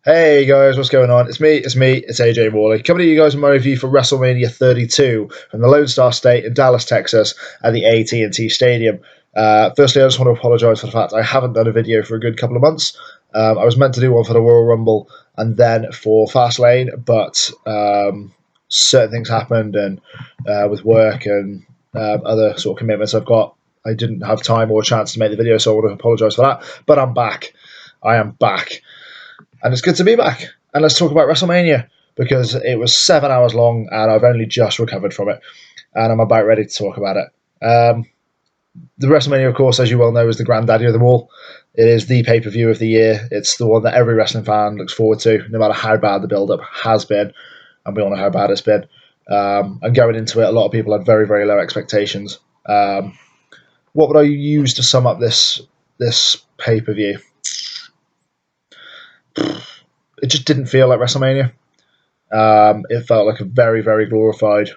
Hey guys, what's going on? It's AJ Morley, coming to you guys with my review for WrestleMania 32 from the Lone Star State in Dallas, Texas, at the AT&T Stadium. Firstly, I just want to apologise for the fact I haven't done a video for a good couple of months. I was meant to do one for the Royal Rumble and then for Fastlane, but certain things happened, and with work and other sort of commitments I've got, I didn't have time or a chance to make the video, so I want to apologise for that. But I'm back. I am back. And it's good to be back. And let's talk about WrestleMania because it was 7 hours long and I've only just recovered from it. And I'm about ready to talk about it. The WrestleMania, of course, as you well know, is the granddaddy of them all. It is the pay per view of the year. It's the one that every wrestling fan looks forward to, no matter how bad the build up has been. And we all know how bad it's been. And going into it, a lot of people had very, very low expectations. What would I use to sum up this pay per view? It just didn't feel like WrestleMania. It felt like a very, very glorified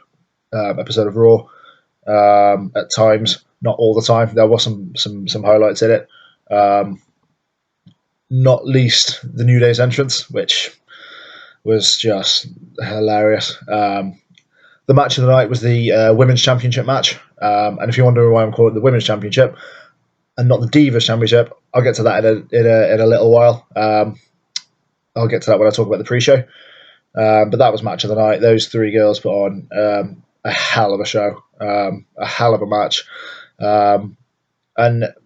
episode of Raw at times. Not all the time. There was some highlights in it. Not least the New Day's entrance, which was just hilarious. The match of the night was the Women's Championship match. And if you're wondering why I'm calling it the Women's Championship and not the Divas Championship, I'll get to that in a little while. I'll get to that when I talk about the pre-show. But that was match of the night. Those three girls put on a hell of a show, a hell of a match. And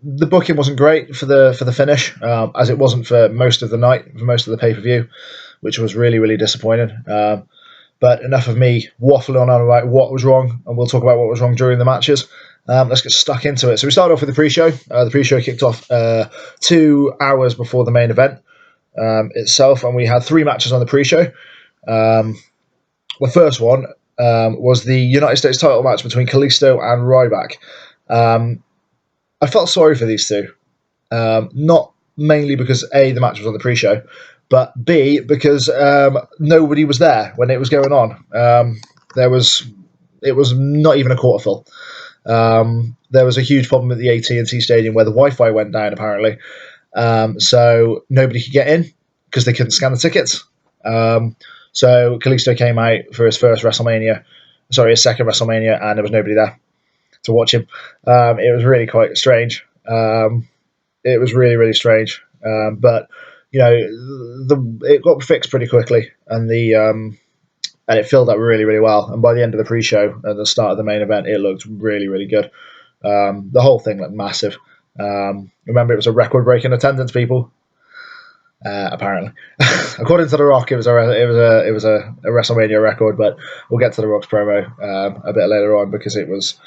the booking wasn't great for the finish, as it wasn't for most of the night, for most of the pay-per-view, which was really, really disappointing. But enough of me waffling on about what was wrong, and we'll talk about what was wrong during the matches. Let's get stuck into it. So we started off with the pre-show. The pre-show kicked off 2 hours before the main event itself, and we had three matches on the pre-show. The first one was the United States title match between Kalisto and Ryback. I felt sorry for these two, not mainly because A, the match was on the pre-show, but B, because nobody was there when it was going on. It was not even a quarter full. There was a huge problem at the AT&T Stadium where the Wi-Fi went down, apparently. So nobody could get in because they couldn't scan the tickets. So Kalisto came out for his first WrestleMania, his second WrestleMania, and there was nobody there to watch him. It was really quite strange. It was really, really strange. But it got fixed pretty quickly, and it filled up really, really well. And by the end of the pre-show, at the start of the main event, it looked really, really good. The whole thing looked massive. Remember, it was a record-breaking attendance, people. Apparently, according to The Rock, it was a WrestleMania record. But we'll get to The Rock's promo a bit later on because it was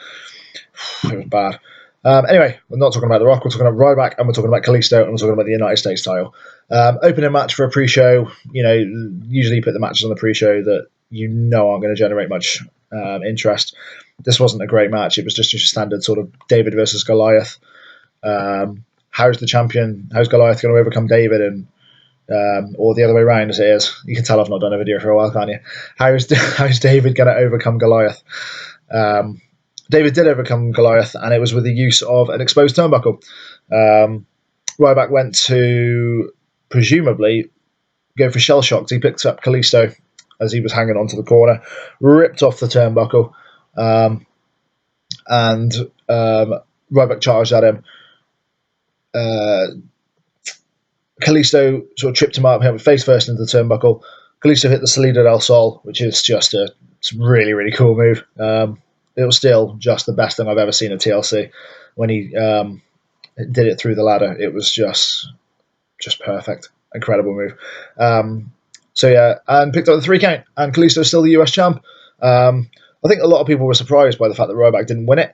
bad. Anyway, we're not talking about The Rock. We're talking about Ryback, and we're talking about Kalisto, and we're talking about the United States title. Opening match for a pre-show. Usually you put the matches on the pre-show that aren't going to generate much interest. This wasn't a great match. It was just your standard sort of David versus Goliath. How's Goliath going to overcome David, and or the other way around as it is? You can tell I've not done a video for a while, can't you? How's David going to overcome Goliath? David did overcome Goliath, and it was with the use of an exposed turnbuckle. Ryback went to presumably go for shell shock. He picked up Kalisto as he was hanging onto the corner, ripped off the turnbuckle, and Ryback charged at him. Kalisto sort of tripped him up, face first into the turnbuckle. Kalisto hit the Salida del Sol, which is just a really, really cool move. It was still just the best thing I've ever seen at TLC. When he did it through the ladder, it was just perfect. Incredible move. And picked up the 3 count, and Kalisto's still the US champ. I think a lot of people were surprised by the fact that Ryback didn't win it.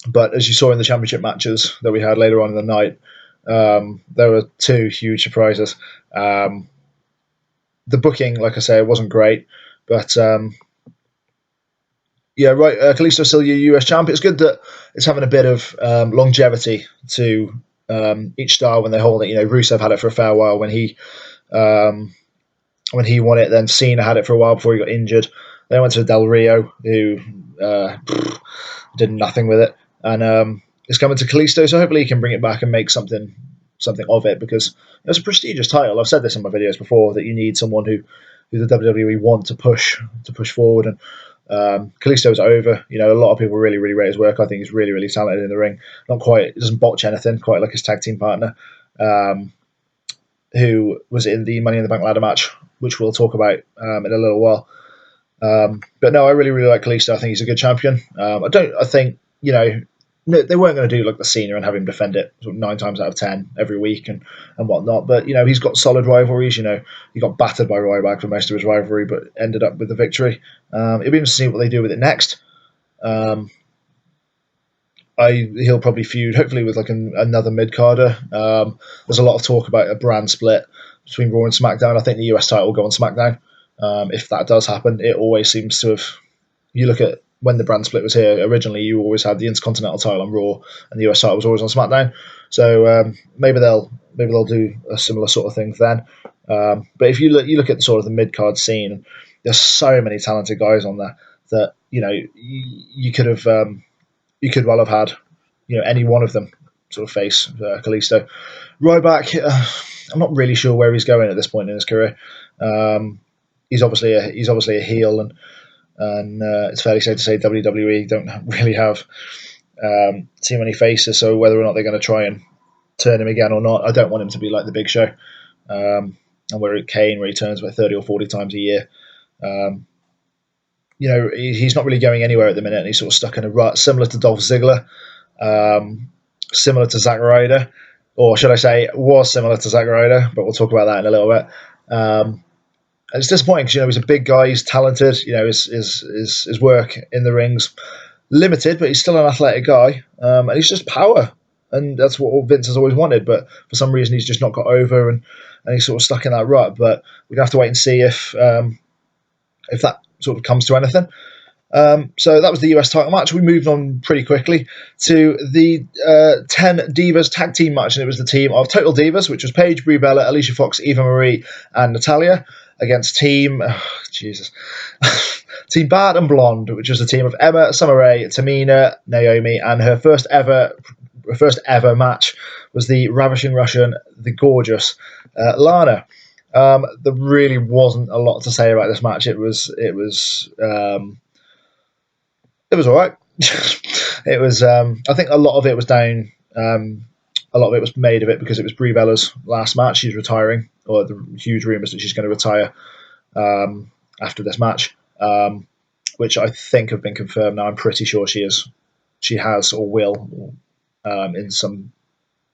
But as you saw in the championship matches that we had later on in the night, there were 2 huge surprises. The booking, like I say, wasn't great, but Kalisto's still your US champ. It's good that it's having a bit of longevity to each star when they hold it. Rusev had it for a fair while when he won it. Then Cena had it for a while before he got injured. Then I went to Del Rio, who did nothing with it. And it's coming to Kalisto, so hopefully he can bring it back and make something something of it, because it's a prestigious title. I've said this in my videos before, that you need someone who the WWE want to push forward. And Kalisto's over. You know, a lot of people really, really rate his work. I think he's really, really talented in the ring. Not quite, doesn't botch anything, quite like his tag team partner, who was in the Money in the Bank ladder match, which we'll talk about in a little while. But no, I really, really like Kalisto. I think he's a good champion. I think, you know, they weren't going to do like the Cena and have him defend it sort of 9 times out of 10 every week and whatnot. But, you know, he's got solid rivalries. You know, he got battered by Ryback for most of his rivalry, but ended up with the victory. It'll be interesting to see what they do with it next. He'll probably feud, hopefully, with like another mid-carder. There's a lot of talk about a brand split between Raw and SmackDown. I think the US title will go on SmackDown. If that does happen, it always seems to have. You look at when the brand split was here originally, you always had the Intercontinental title on Raw, and the US title was always on SmackDown. So maybe they'll do a similar sort of thing then. But if you look at sort of the mid card scene, there's so many talented guys on there that you could have you could well have had any one of them sort of face Kalisto. Ryback, I'm not really sure where he's going at this point in his career. He's obviously a heel, and it's fairly safe to say WWE don't really have too many faces. So whether or not they're going to try and turn him again or not, I don't want him to be like the Big Show, and where Kane, where he turns about 30 or 40 times a year. He's not really going anywhere at the minute, and he's sort of stuck in a rut, similar to Dolph Ziggler, similar to Zack Ryder, or should I say, was similar to Zack Ryder, but we'll talk about that in a little bit. And it's disappointing because he's a big guy, he's talented. His work in the ring's limited, but he's still an athletic guy, and he's just power, and that's what Vince has always wanted. But for some reason, he's just not got over, and he's sort of stuck in that rut. But we'd have to wait and see if that sort of comes to anything. So that was the US title match. We moved on pretty quickly to the 10 Divas tag team match, and it was the team of Total Divas, which was Paige, Brie Bella, Alicia Fox, Eva Marie, and Natalya, against Team Team Bad and Blonde, which was a team of Emma, Summer Rae, Tamina, Naomi, and her first ever match was the Ravishing Russian, the gorgeous Lana. There really wasn't a lot to say about this match. It was all right. It was. I think a lot of it was down. A lot of it was made of it because it was Brie Bella's last match. She's retiring, or the huge rumours that she's going to retire after this match, which I think have been confirmed now. I'm pretty sure she has or will, in some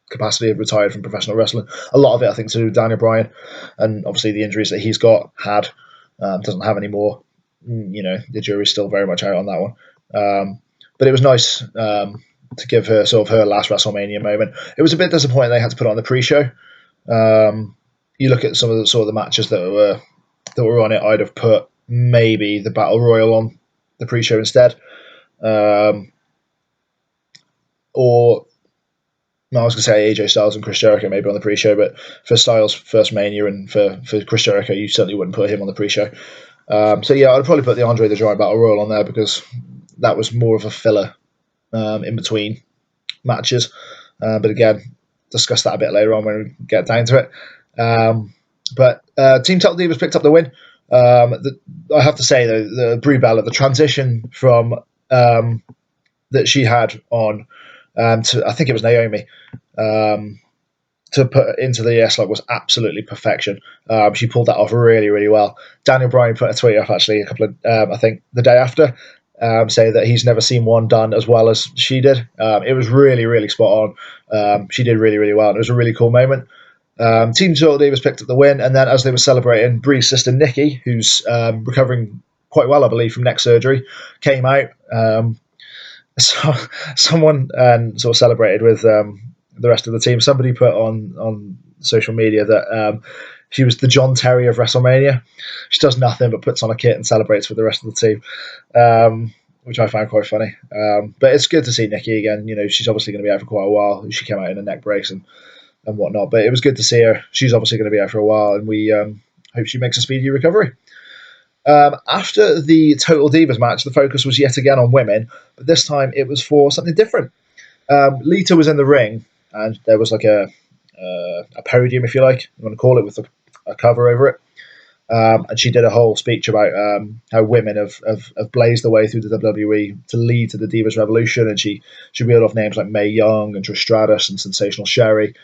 capacity, have retired from professional wrestling. A lot of it, I think, to do with Daniel Bryan, and obviously the injuries that he's doesn't have anymore. The jury's still very much out on that one. But it was nice to give her sort of her last WrestleMania moment. It was a bit disappointing they had to put it on the pre-show. You look at some of the matches that were on it. I'd have put maybe the Battle Royal on the pre-show instead, or no, I was going to say AJ Styles and Chris Jericho maybe on the pre-show, but for Styles' first Mania and for Chris Jericho, you certainly wouldn't put him on the pre-show. So yeah, I'd probably put the Andre the Giant Battle Royal on there because that was more of a filler in between matches. But again, discuss that a bit later on when we get down to it. But Team Total Divas picked up the win. I have to say, though, the Brie Bella, the transition from that she had on to, I think it was Naomi, to put into the S-Log was absolutely perfection. She pulled that off really, really well. Daniel Bryan put a tweet up actually a couple of, I think the day after, saying that he's never seen one done as well as she did. It was really, really spot on. She did really, really well, and it was a really cool moment. Team Total Divas picked up the win, and then as they were celebrating, Brie's sister Nikki, who's recovering quite well, I believe, from neck surgery, came out. So someone sort of celebrated with the rest of the team. Somebody put on social media that she was the John Terry of WrestleMania. She does nothing but puts on a kit and celebrates with the rest of the team, which I found quite funny. But it's good to see Nikki again. She's obviously going to be out for quite a while. She came out in a neck brace and whatnot, but it was good to see her. She's obviously going to be out for a while, and we hope she makes a speedy recovery. After the Total Divas match, the focus was yet again on women, but this time it was for something different. Lita was in the ring, and there was like a a podium, if you like, you want to call it, with a cover over it. And she did a whole speech about how women have blazed the way through the WWE to lead to the Divas Revolution. And she reeled off names like Mae Young and Trish Stratus and Sensational Sherry.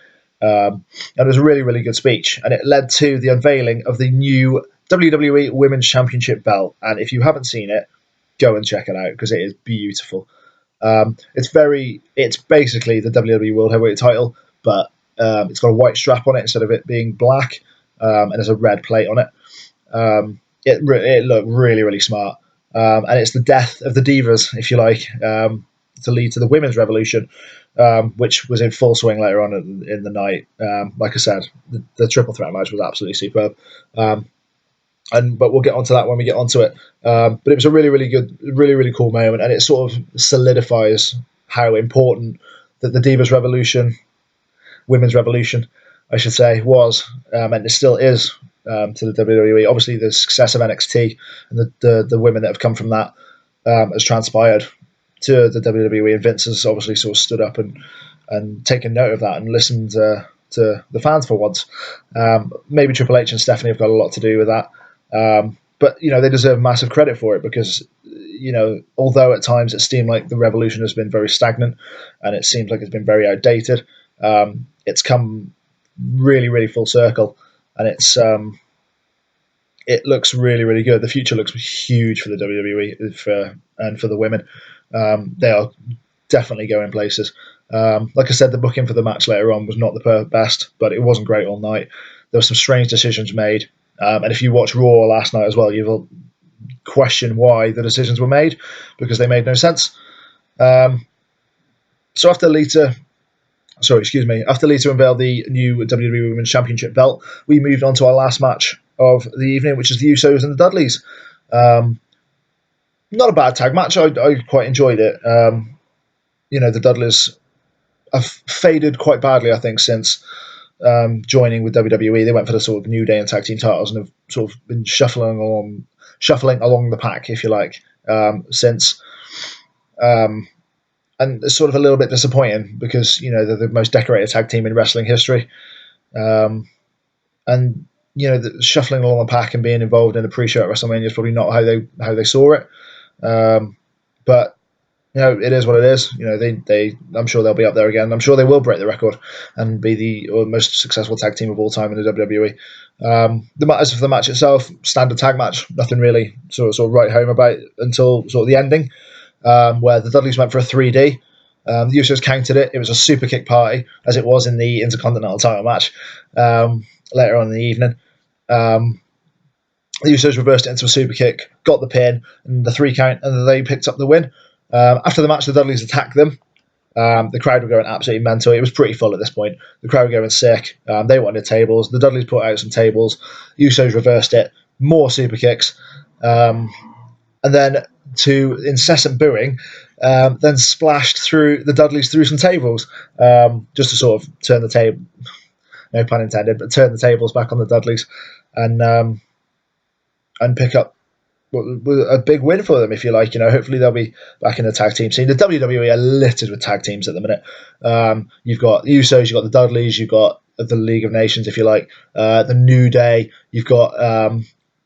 And it was a really, really good speech. And it led to the unveiling of the new WWE Women's Championship belt. And if you haven't seen it, go and check it out because it is beautiful. It's basically the WWE World Heavyweight title, but it's got a white strap on it instead of it being black, and there's a red plate on it. It looked really, really smart. And it's the death of the divas, if you like, to lead to the women's revolution, which was in full swing later on in the night. Like I said, the triple threat match was absolutely superb. But we'll get onto that when we get onto it. But it was a really, really good, really, really cool moment, and it sort of solidifies how important that the Divas Revolution, women's revolution, I should say, was, and it still is, to the WWE. Obviously, the success of NXT and the women that have come from that has transpired to the WWE, and Vince has obviously sort of stood up and taken note of that and listened to the fans for once. Maybe Triple H and Stephanie have got a lot to do with that. But they deserve massive credit for it because although at times it seemed like the revolution has been very stagnant and it seems like it's been very outdated, it's come really, really full circle, and it looks really, really good. The future looks huge for the WWE and for the women. They are definitely going places. Like I said, the booking for the match later on was not the best, but it wasn't great all night. There were some strange decisions made. And if you watch Raw last night as well, you will question why the decisions were made because they made no sense. So after Lita unveiled the new WWE Women's Championship belt, we moved on to our last match of the evening, which is the Usos and the Dudleys. Not a bad tag match. I quite enjoyed it. The Dudleys have faded quite badly, I think, since joining with WWE. They went for the sort of New Day and tag team titles and have sort of been shuffling along the pack, if you like, since. And it's sort of a little bit disappointing because they're the most decorated tag team in wrestling history, and shuffling along the pack and being involved in a pre-show at WrestleMania is probably not how they saw it. But it is what it is. I'm sure they'll be up there again. I'm sure they will break the record and be the most successful tag team of all time in the WWE. As for the match itself, standard tag match, nothing really sort of write home about until sort of the ending, where the Dudleys went for a 3D. The Usos countered it. It was a super kick party, as it was in the Intercontinental title match later on in the evening. The Usos reversed it into a super kick, got the pin, and the 3 count, and they picked up the win. After the match, the Dudleys attacked them. The crowd were going absolutely mental. It was pretty full at this point. The crowd were going sick. They wanted tables. The Dudleys put out some tables. Usos reversed it. More super kicks. And then, to incessant booing, then splashed through the Dudleys through some tables, just to sort of turn the table, no pun intended, but turn the tables back on the Dudleys and pick up a big win for them, if you like. Hopefully they'll be back in the tag team scene. The WWE are littered with tag teams at the minute. You've got the Usos, you've got the Dudleys, you've got the League of Nations, if you like, the New Day. You've got,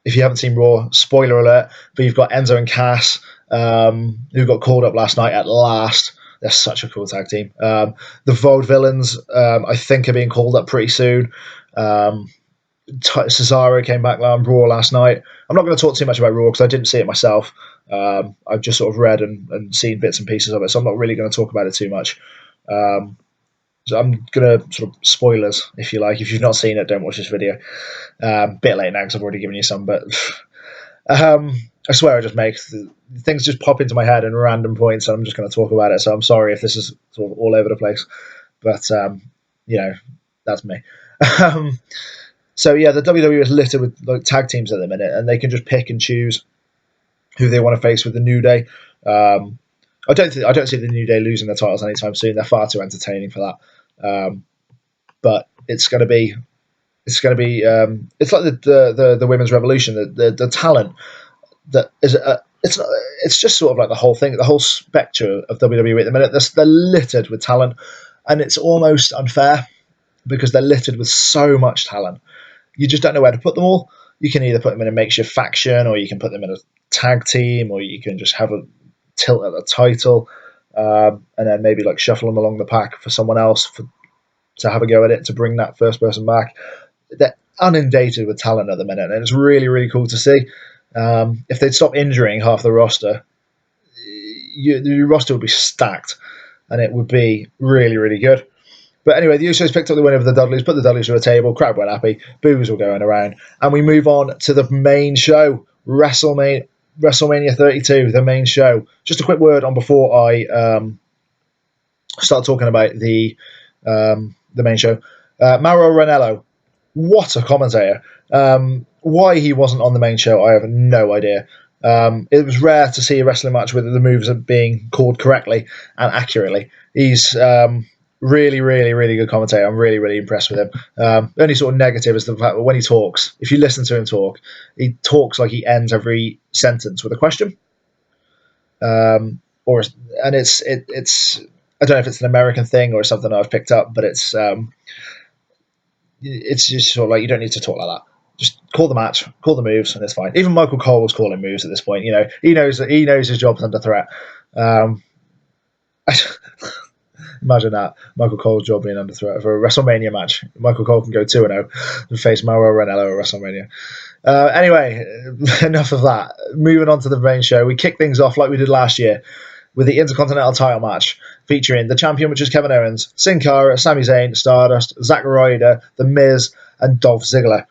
if you haven't seen Raw, spoiler alert, but you've got Enzo and Cass, who got called up last night at last. They're such a cool tag team. The Vaudevillains, I think, are being called up pretty soon. Cesaro came back on Raw last night. I'm not going to talk too much about Raw because I didn't see it myself. I've just sort of read and seen bits and pieces of it, so I'm not really going to talk about it too much. So I'm going to sort of spoilers, if you like. If you've not seen it, don't watch this video. Bit late now because I've already given you some, but I swear I just make things just pop into my head in random points, and I'm just going to talk about it. So I'm sorry if this is sort of all over the place, but that's me. So yeah, the WWE is littered with tag teams at the minute, and they can just pick and choose who they want to face with the New Day. I don't see the New Day losing the titles anytime soon. They're far too entertaining for that. But it's going to be it's like the women's revolution. The talent that is it's just sort of like the whole thing, the whole spectrum of WWE at the minute. They're littered with talent, and it's almost unfair because they're littered with so much talent. You just don't know where to put them all. You can either put them in a makeshift faction, or you can put them in a tag team, or you can just have a tilt at the title, and then maybe like shuffle them along the pack for someone else to have a go at it to bring that first person back. They're inundated with talent at the minute, and it's really, really cool to see. If they'd stop injuring half the roster, your roster would be stacked, and it would be really, really good. But anyway, the Usos picked up the win over the Dudleys, put the Dudleys to a table, crowd went happy, boos were going around, and we move on to the main show, WrestleMania 32, the main show. Just a quick word on before I start talking about the main show. Mauro Ranallo, what a commentator! Why he wasn't on the main show, I have no idea. It was rare to see a wrestling match with the moves being called correctly and accurately. He's really, really, really good commentator. I'm really, really impressed with him. The only sort of negative is the fact that when he talks, if you listen to him talk, he talks like he ends every sentence with a question. Or and it's I don't know if it's an American thing or something I've picked up, but it's just sort of like you don't need to talk like that. Just call the match, call the moves, and it's fine. Even Michael Cole was calling moves at this point. You know, he knows his job's under threat. Um, Imagine that Michael Cole's job being under threat for a WrestleMania match. Michael Cole can go 2-0 and face Mauro Ranallo at WrestleMania. Anyway, enough of that. Moving on to the main show, we kick things off like we did last year with the Intercontinental title match featuring the champion, which is Kevin Owens, Sin Cara, Sami Zayn, Stardust, Zack Ryder, The Miz, and Dolph Ziggler.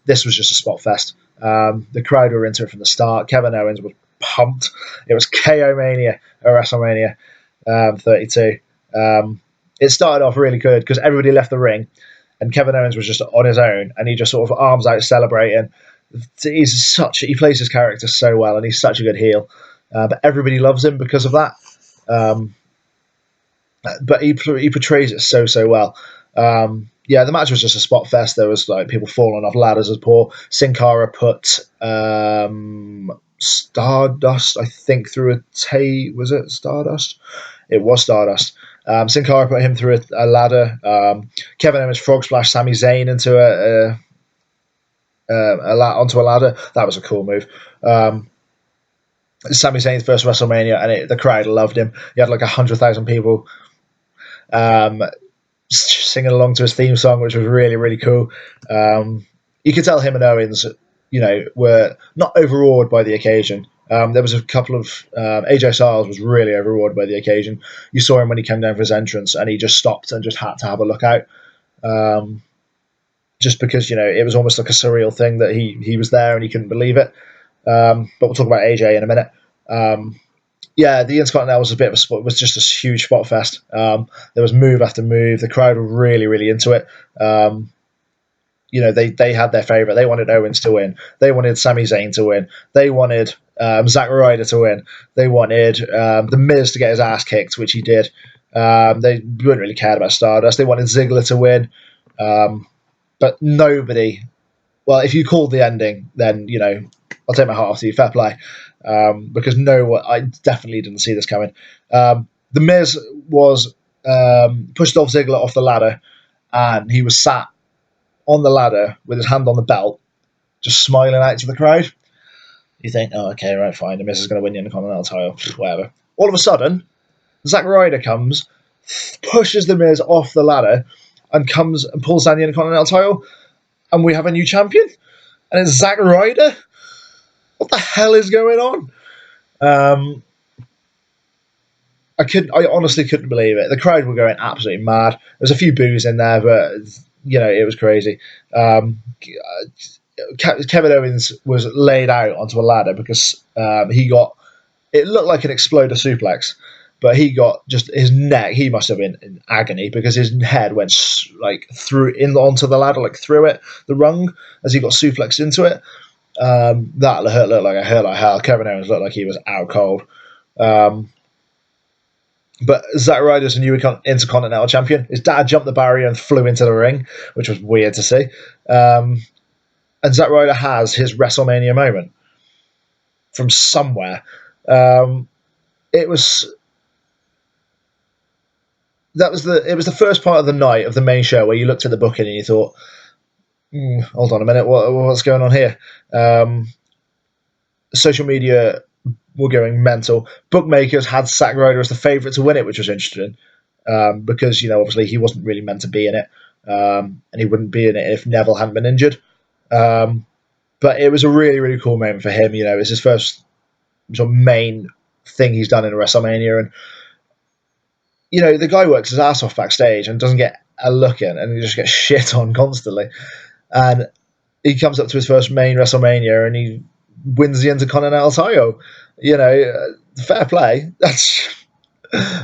This was just a spot fest. The crowd were into it from the start. Kevin Owens was pumped. It was KO Mania at WrestleMania 32. It started off really good because everybody left the ring and Kevin Owens was just on his own and he just sort of arms out celebrating. He plays his character so well and he's such a good heel. But everybody loves him because of that. Um, but he portrays it so well. Yeah, the match was just a spot fest. There was like people falling off ladders as poor. Sin Cara put Stardust, I think, through a was it Stardust? It was Stardust. Sin Cara put him through a ladder. Kevin Owens frog splash Sami Zayn into onto a ladder. That was a cool move. Sami Zayn's first WrestleMania, and the crowd loved him. He had like 100,000 people um, singing along to his theme song, which was really, really cool. You could tell him and Owens, were not overawed by the occasion. There was a couple of AJ Styles was really overawed by the occasion. You saw him when he came down for his entrance, and he just stopped and just had to have a look out. Just because it was almost like a surreal thing that he was there and he couldn't believe it. But we'll talk about AJ in a minute. Yeah, the Intercontinental was a bit of a spot. Was just a huge spot fest. There was move after move. The crowd were really, really into it. They had their favorite. They wanted Owens to win. They wanted Sami Zayn to win. They wanted Zack Ryder to win. They wanted The Miz to get his ass kicked, which he did. They weren't really cared about Stardust. They wanted Ziggler to win. But nobody. Well, if you called the ending, then I'll take my hat off to you. Fair play, because I definitely didn't see this coming. The Miz was pushed Dolph Ziggler off the ladder, and he was sat on the ladder with his hand on the belt, just smiling out to the crowd. You think, oh, okay, right, fine. The Miz is going to win the Intercontinental title, whatever. All of a sudden, Zack Ryder comes, pushes the Miz off the ladder, and comes and pulls down the Intercontinental title, and we have a new champion, and it's Zack Ryder. What the hell is going on? I honestly couldn't believe it. The crowd were going absolutely mad. There was a few boos in there, but it was crazy. Kevin Owens was laid out onto a ladder because he got. It looked like an exploder suplex, but he got just his neck. He must have been in agony because his head went like through onto the ladder, like through it, the rung, as he got suplexed into it. That looked like a hurt like hell. Kevin Owens looked like he was out cold. But Zack Ryder's a new Intercontinental champion. His dad jumped the barrier and flew into the ring, which was weird to see. And Zack Ryder has his WrestleMania moment from somewhere. It was it was the first part of the night of the main show where you looked at the booking and you thought, hold on a minute, what's going on here? Social media were going mental. Bookmakers had Zack Ryder as the favourite to win it, which was interesting because obviously he wasn't really meant to be in it, and he wouldn't be in it if Neville hadn't been injured. Um, but it was a really really cool moment for him. It's his first sort of main thing he's done in a WrestleMania, and the guy works his ass off backstage and doesn't get a look in, and he just gets shit on constantly. And he comes up to his first main WrestleMania and he wins the Intercontinental title. Fair play.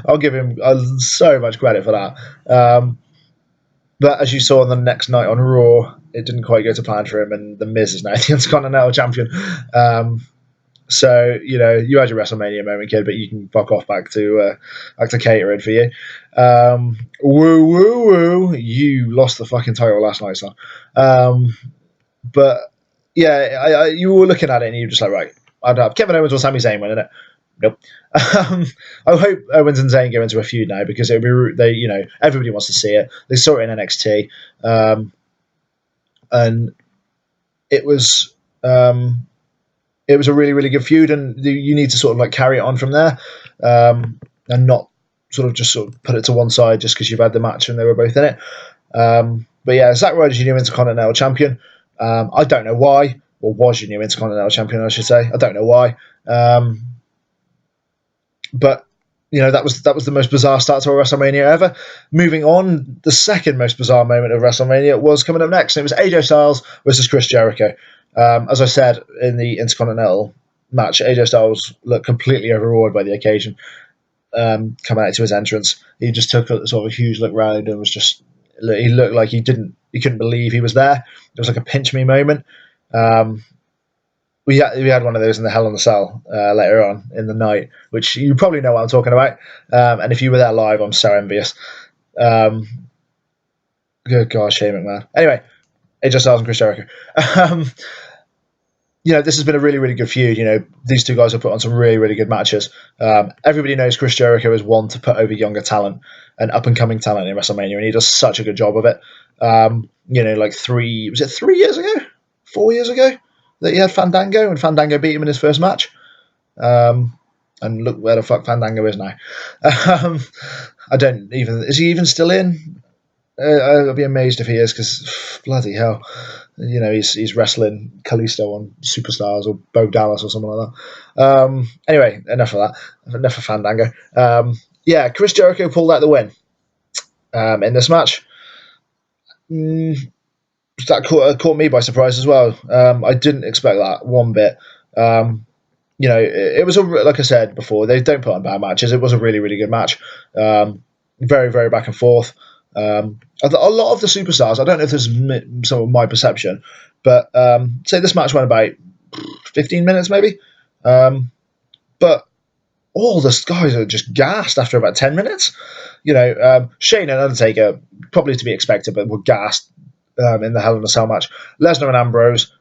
I'll give him so much credit for that. But as you saw on the next night on Raw, it didn't quite go to plan for him, and the Miz is now the Intercontinental champion. So you had your WrestleMania moment, kid, but you can fuck off back to catering for you. Woo woo woo! You lost the fucking title last night, son. But yeah, you were looking at it and you were just like, right, I'd have Kevin Owens or Sami Zayn winning it. Nope. I hope Owens and Zayn go into a feud now because it'll be everybody wants to see it. They saw it in NXT, and it was a really really good feud, and you need to sort of like carry it on from there, and not sort of put it to one side just because you've had the match and they were both in it. But yeah, Zack Ryder's your new Intercontinental champion. I don't know why, or was your new Intercontinental champion, I should say. I don't know why. But that was the most bizarre start to a WrestleMania ever. Moving on, the second most bizarre moment of WrestleMania was coming up next. And it was AJ Styles versus Chris Jericho. As I said in the Intercontinental match, AJ Styles looked completely overawed by the occasion. Coming out to his entrance, he just took a sort of a huge look round and was just. He looked like he couldn't believe he was there. It was like a pinch me moment. We had one of those in the Hell in the Cell later on in the night, which you probably know what I'm talking about. And if you were there live, I'm so envious. Good God, Shane McMahon. Anyway, AJ Styles and Chris Jericho. This has been a really, really good feud. These two guys have put on some really, really good matches. Everybody knows Chris Jericho is one to put over younger talent and up and coming talent in WrestleMania, and he does such a good job of it. Like 3 years ago, 4 years ago, that he had Fandango, and Fandango beat him in his first match. And look where the fuck Fandango is now. Is he even still in? I'll be amazed if he is, because bloody hell. He's wrestling Kalisto on Superstars or Bo Dallas or something like that. Anyway, enough of that. Enough of Fandango. Chris Jericho pulled out the win in this match. That caught me by surprise as well. I didn't expect that one bit. It was like I said before, they don't put on bad matches. It was a really, really good match. Very, very back and forth. A lot of the superstars, I don't know if this is some of my perception, but say this match went about 15 minutes maybe. But all the guys are just gassed after about 10 minutes. Shane and Undertaker, probably to be expected, but were gassed in the Hell in a Cell match. Lesnar and Ambrose,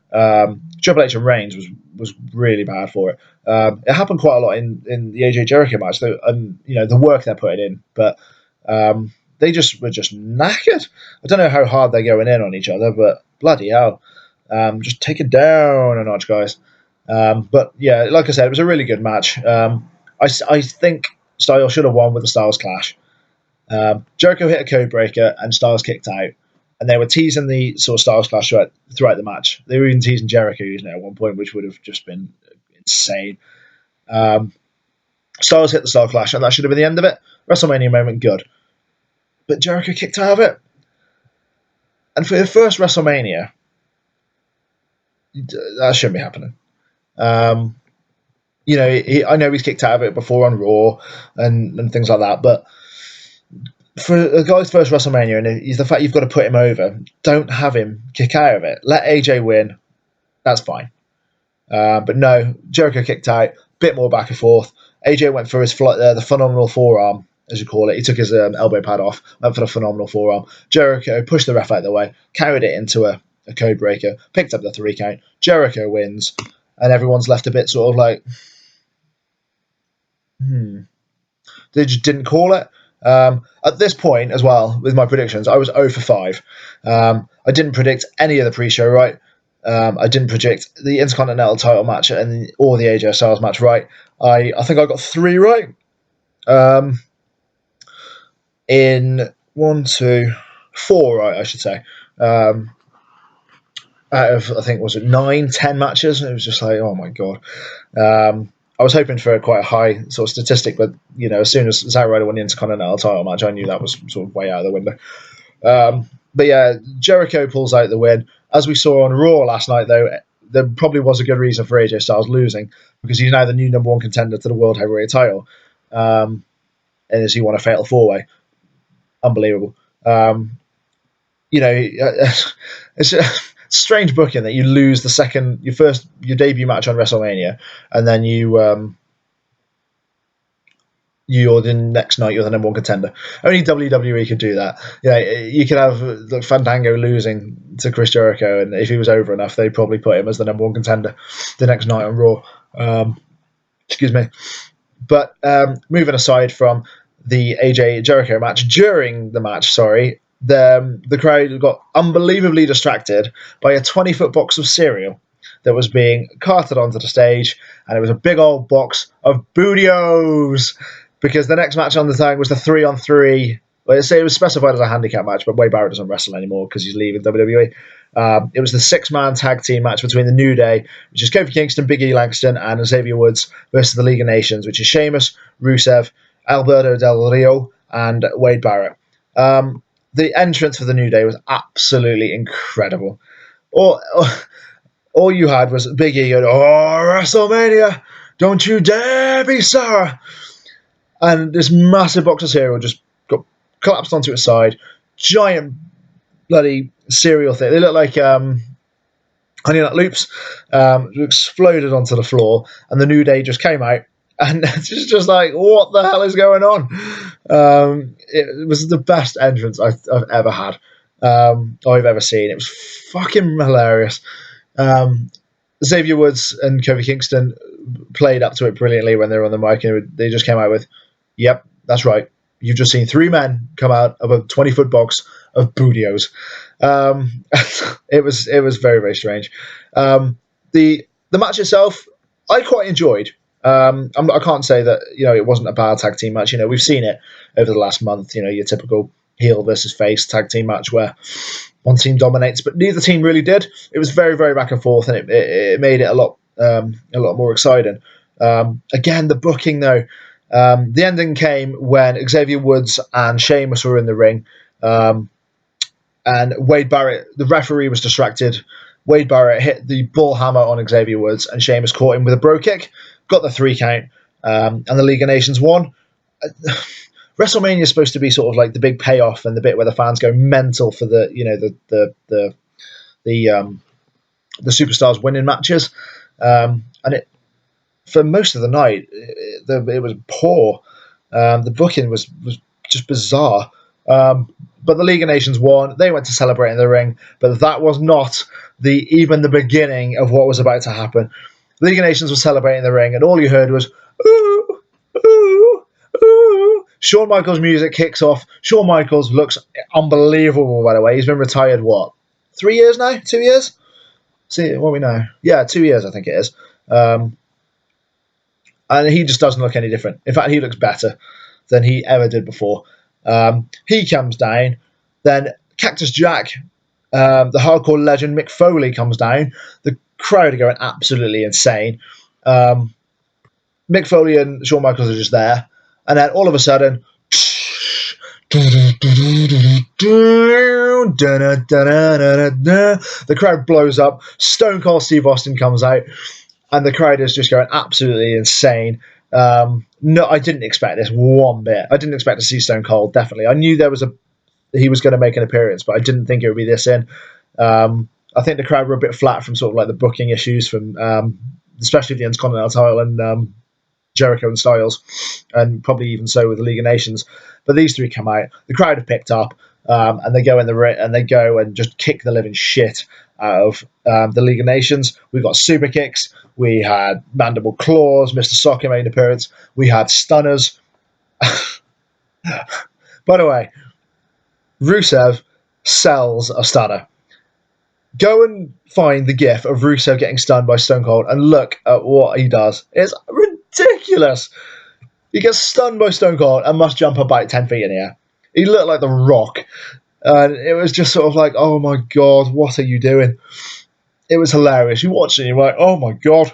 Triple H and Reigns was really bad for it. It happened quite a lot in the AJ Jericho match, and the work they're putting in, but they were just knackered. I don't know how hard they're going in on each other, but bloody hell, just take it down a notch, guys. But yeah, like I said, it was a really good match. I think Styles should have won with the Styles Clash. Jericho hit a code breaker and Styles kicked out, and they were teasing the sort of Styles Clash throughout the match. They were even teasing Jericho using it at one point, which would have just been insane. Styles hit the Styles Clash, and that should have been the end of it. WrestleMania moment, good. But Jericho kicked out of it. And for the first WrestleMania, that shouldn't be happening. I know he's kicked out of it before on Raw and things like that, but for a guy's first WrestleMania, and the fact you've got to put him over, don't have him kick out of it. Let AJ win. That's fine. But no, Jericho kicked out, bit more back and forth. AJ went for the phenomenal forearm, as you call it. He took his elbow pad off, went for the phenomenal forearm. Jericho pushed the ref out of the way, carried it into a code breaker, picked up the 3 count. Jericho wins, and everyone's left a bit sort of like, they just didn't call it. At this point, as well, with my predictions, I was 0 for 5. I didn't predict any of the pre-show right. I didn't predict the Intercontinental title match or the AJ Styles match right. I think I got 3 right. In 1, 2, 4 right, I should say. Out of, I think, was it 9, 10 matches? And it was just like, oh my god. I was hoping for quite a high sort of statistic, but as soon as Zack Ryder won the Intercontinental title match, I knew that was sort of way out of the window. But yeah, Jericho pulls out the win. As we saw on Raw last night, though, there probably was a good reason for AJ Styles losing, because he's now the new number 1 contender to the World Heavyweight title. And as he won a fatal 4-way. Unbelievable. It's a strange booking that you lose your debut match on WrestleMania, and then you're the next night you're the number 1 contender. Only WWE could do that. You could have Fandango losing to Chris Jericho, and if he was over enough, they'd probably put him as the number 1 contender the next night on Raw. Excuse me. But moving aside from the AJ Jericho match, during the match, the crowd got unbelievably distracted by a 20-foot box of cereal that was being carted onto the stage, and it was a big old box of Bootios, because the next match on the tag was the 3-on-3. Well, it was specified as a handicap match, but Wade Barrett doesn't wrestle anymore because he's leaving WWE. It was the 6-man tag team match between the New Day, which is Kofi Kingston, Big E Langston, and Xavier Woods, versus the League of Nations, which is Sheamus, Rusev, Alberto Del Rio, and Wade Barrett. The entrance for the New Day was absolutely incredible. All you had was Big E going, "Oh, WrestleMania, don't you dare be Sarah!" And this massive box of cereal just got collapsed onto its side. Giant bloody cereal thing. They look like Honey Nut Loops. Exploded onto the floor, and the New Day just came out. And it's just like, what the hell is going on? It was the best entrance I've ever had. I've ever seen. It was fucking hilarious. Xavier Woods and Kofi Kingston played up to it brilliantly when they were on the mic, and they just came out with, "Yep, that's right. You've just seen 3 men come out of a 20-foot box of Bootios." It was very, very strange. The match itself, I quite enjoyed. I can't say that it wasn't a bad tag team match. We've seen it over the last month. Your typical heel versus face tag team match where one team dominates, but neither team really did. It was very, very back and forth, and it made it a lot more exciting. Again, the booking though, the ending came when Xavier Woods and Sheamus were in the ring, and Wade Barrett, the referee, was distracted. Wade Barrett hit the bull hammer on Xavier Woods, and Sheamus caught him with a bro kick, got the 3 count, and the League of Nations won. WrestleMania is supposed to be sort of like the big payoff and the bit where the fans go mental for the superstars winning matches, and it for most of the night it was poor. The booking was just bizarre. But the League of Nations won. They went to celebrate in the ring, but that was not even the beginning of what was about to happen. The League of Nations was celebrating in the ring, and all you heard was ooh, ooh, ooh. Shawn Michaels' music kicks off. Shawn Michaels looks unbelievable, by the way. He's been retired, 3 years now? 2 years? See, what we know. Yeah, 2 years, I think it is. And he just doesn't look any different. In fact, he looks better than he ever did before. He comes down. Then Cactus Jack, the hardcore legend Mick Foley, comes down. The crowd are going absolutely insane. Mick Foley and Shawn Michaels are just there. And then all of a sudden, the crowd blows up. Stone Cold Steve Austin comes out, and the crowd is just going absolutely insane. No, I didn't expect this one bit. I didn't expect to see Stone Cold, definitely. I knew he was going to make an appearance, but I didn't think it would be this in. I think the crowd were a bit flat from sort of like the booking issues from especially the Intercontinental title and Jericho and Styles, and probably even so with the League of Nations. But these 3 come out. The crowd have picked up, and they go and just kick the living shit out of the League of Nations. We've got super kicks. We had mandible claws. Mr. Soccer made an appearance. We had stunners. By the way, Rusev sells a stunner. Go and find the gif of Rusev getting stunned by Stone Cold and look at what he does. It's ridiculous. He gets stunned by Stone Cold and must jump about 10 feet in the air. He looked like The Rock. And it was just sort of like, oh my God, what are you doing? It was hilarious. You watch it and you're like, oh my God.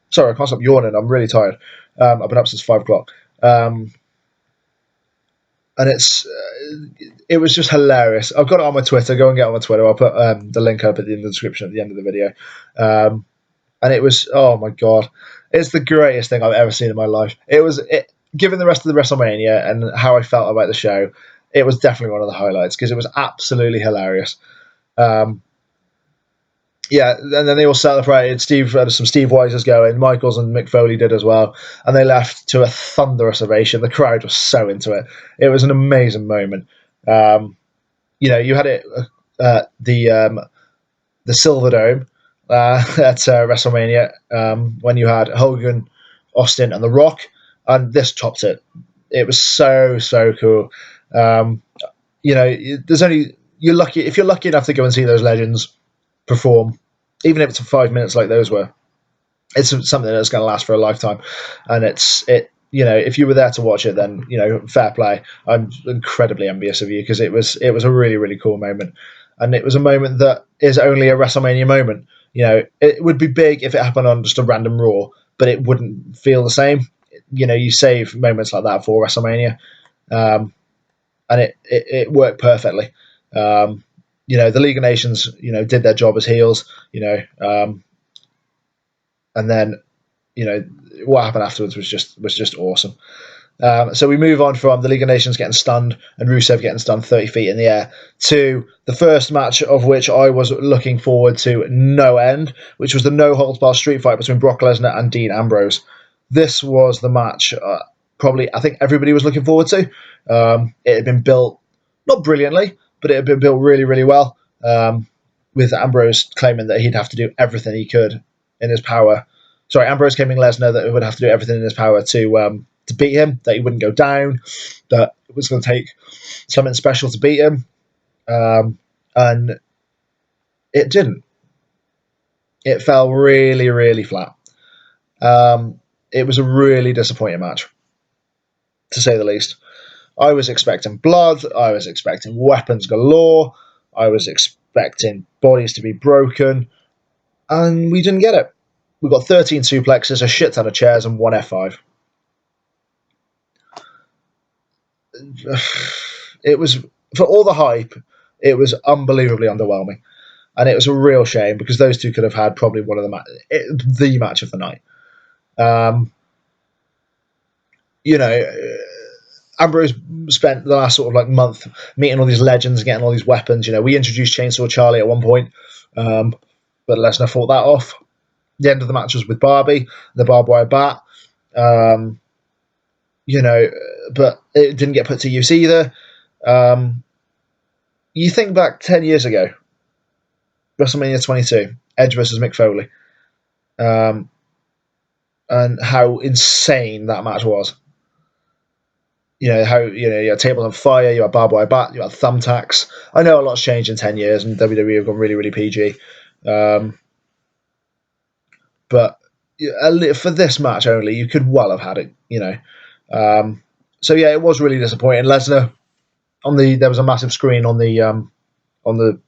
Sorry, I can't stop yawning. I'm really tired. I've been up since 5 o'clock. And it was just hilarious. I've got it on my Twitter. Go and get it on my Twitter. I'll put the link up in the description at the end of the video. And it was, oh my God. It's the greatest thing I've ever seen in my life. Given the rest of the WrestleMania and how I felt about the show, it was definitely one of the highlights because it was absolutely hilarious. Yeah, and then they all celebrated. Some Steve Weisers going, Michaels and Mick Foley did as well, and they left to a thunderous ovation. The crowd was so into it. It was an amazing moment. You had it the Silverdome at WrestleMania when you had Hogan, Austin, and The Rock, and this topped it. It was so cool. There's only you're lucky if you're lucky enough to go and see those legends perform, even if it's for 5 minutes like those were. It's something that's going to last for a lifetime, and if you were there to watch it, then fair play. I'm incredibly envious of you because it was a really really cool moment, and it was a moment that is only a WrestleMania moment. It would be big if it happened on just a random Raw, but it wouldn't feel the same. You save moments like that for WrestleMania, and it worked perfectly. The League of Nations, did their job as heels, and then, what happened afterwards was just awesome. So we move on from the League of Nations getting stunned and Rusev getting stunned 30 feet in the air to the first match of which I was looking forward to no end, which was the no-holds-barred street fight between Brock Lesnar and Dean Ambrose. This was the match probably I think everybody was looking forward to. It had been built, not brilliantly, but it had been built really, really well, with Ambrose claiming that he'd have to do everything he could in his power. Sorry, Ambrose claiming Lesnar that he would have to do everything in his power to beat him, that he wouldn't go down, that it was going to take something special to beat him. And it didn't. It fell really, really flat. It was a really disappointing match, to say the least. I was expecting blood. I was expecting weapons galore. I was expecting bodies to be broken. And we didn't get it. We got 13 suplexes, a shit ton of chairs, and one F5. It was, for all the hype, it was unbelievably underwhelming. And it was a real shame because those two could have had probably one of the match of the night. Ambrose spent the last sort of like month meeting all these legends, getting all these weapons. We introduced Chainsaw Charlie at one point, but Lesnar fought that off. The end of the match was with Barbie, the barbed wire bat. But it didn't get put to use either. You think back 10 years ago, WrestleMania 22, Edge versus Mick Foley, and how insane that match was. You had tables on fire, you had barbed wire bat, you had thumbtacks. I know a lot's changed in 10 years, and WWE have gone really, really PG. But for this match only, you could well have had it, So yeah, it was really disappointing. Lesnar, there was a massive screen on the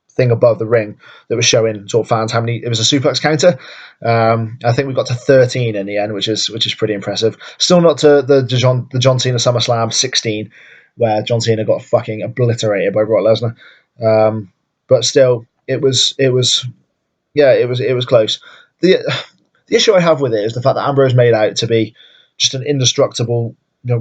thing above the ring that was showing sort of fans how many. It was a suplex counter. I think we got to 13 in the end, which is pretty impressive. Still not to the John Cena SummerSlam 16, where John Cena got fucking obliterated by Brock Lesnar. But still, it was close. The issue I have with it is the fact that Ambrose made out to be just an indestructible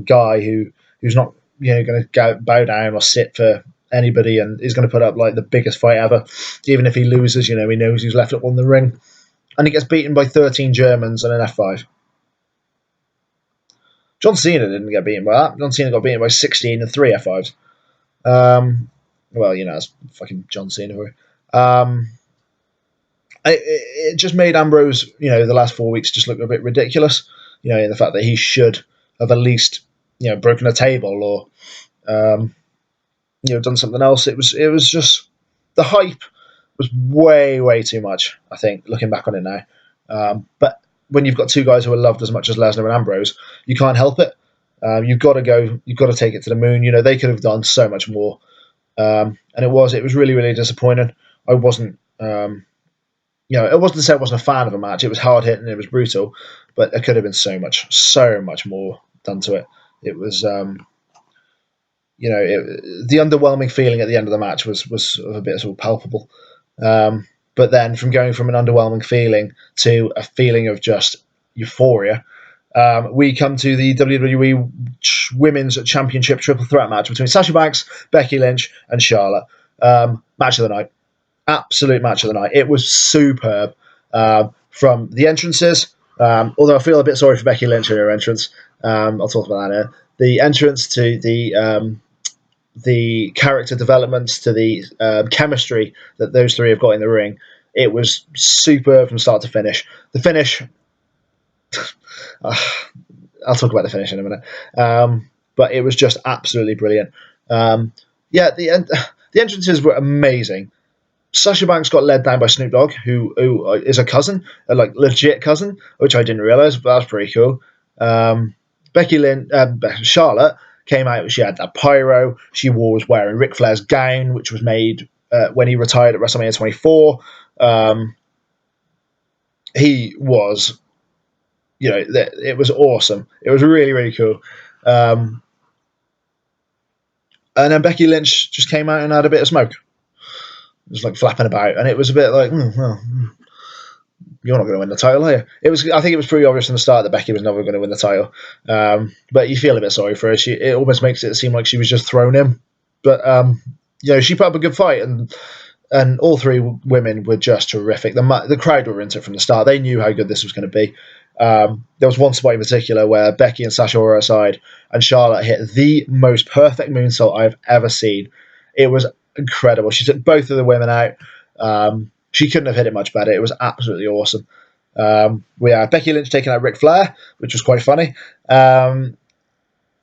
guy who's not going to bow down or sit for anybody, and he's going to put up like the biggest fight ever. Even if he loses, he knows he's left up on the ring, and he gets beaten by 13 Germans and an F5. John Cena didn't get beaten by that. John Cena got beaten by 16 and 3 F5s. That's fucking John Cena. It just made Ambrose, the last 4 weeks just look a bit ridiculous. In the fact that he should have at least, broken a table or um, done something else. It was just the hype was way too much. I think looking back on it now, but when you've got two guys who are loved as much as Lesnar and Ambrose, you can't help it. You've got to go. You've got to take it to the moon. They could have done so much more, and it was really disappointing. I wasn't. It wasn't to say I wasn't a fan of a match. It was hard hitting, it was brutal, but there could have been so much more done to it. It was, the underwhelming feeling at the end of the match was a bit sort of palpable. But then from going from an underwhelming feeling to a feeling of just euphoria, we come to the WWE Women's Championship Triple Threat match between Sasha Banks, Becky Lynch, and Charlotte. Match of the night. Absolute match of the night. It was superb. From the entrances, although I feel a bit sorry for Becky Lynch in her entrance. I'll talk about that here. The entrance to the character developments to the chemistry that those three have got in the ring. It was superb from start to finish. The finish, I'll talk about the finish in a minute, but it was just absolutely brilliant. The entrances were amazing. Sasha Banks got led down by Snoop Dogg, who is a cousin, a legit cousin, which I didn't realize, but that's pretty cool. Charlotte came out. She had that pyro. She was wearing Ric Flair's gown, which was made when he retired at WrestleMania 24. He was, it was awesome. It was really cool. And then Becky Lynch just came out and had a bit of smoke. It was like flapping about, and it was a bit like, you're not going to win the title, are you? I think it was pretty obvious from the start that Becky was never going to win the title. But you feel a bit sorry for her. It almost makes it seem like she was just thrown in. But she put up a good fight, and all three women were just terrific. The crowd were into it from the start. They knew how good this was going to be. There was one spot in particular where Becky and Sasha were aside, and Charlotte hit the most perfect moonsault I've ever seen. It was incredible. She took both of the women out. She couldn't have hit it much better. It was absolutely awesome. We had Becky Lynch taking out Ric Flair, which was quite funny.